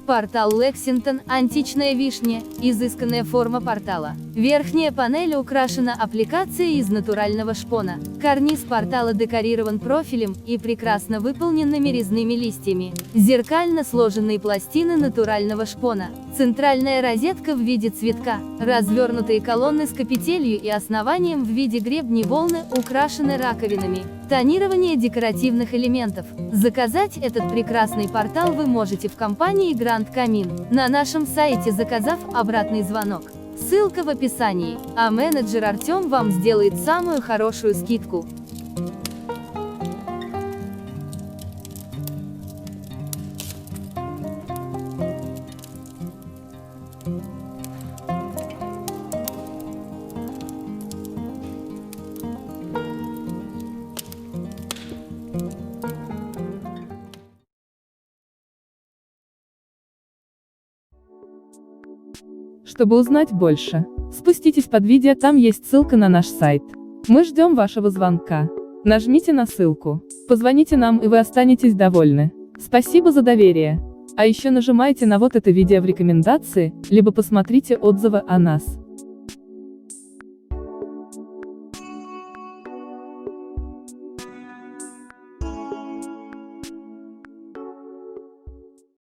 Портал Lexington – античная вишня, изысканная форма портала. Верхняя панель украшена аппликацией из натурального шпона. Карниз портала декорирован профилем и прекрасно выполненными резными листьями. Зеркально сложенные пластины натурального шпона. Центральная розетка в виде цветка. Развернутые колонны с капителью и основанием в виде гребней волны украшены раковинами. Тонирование декоративных элементов. Заказать этот прекрасный портал вы можете в компании Grand Камин на нашем сайте, заказав обратный звонок. Ссылка в описании, а менеджер Артем вам сделает самую хорошую скидку. Чтобы узнать больше, спуститесь под видео, там есть ссылка на наш сайт. Мы ждем вашего звонка. Нажмите на ссылку, позвоните нам, и вы останетесь довольны. Спасибо за доверие. А еще нажимайте на вот это видео в рекомендации, либо посмотрите отзывы о нас.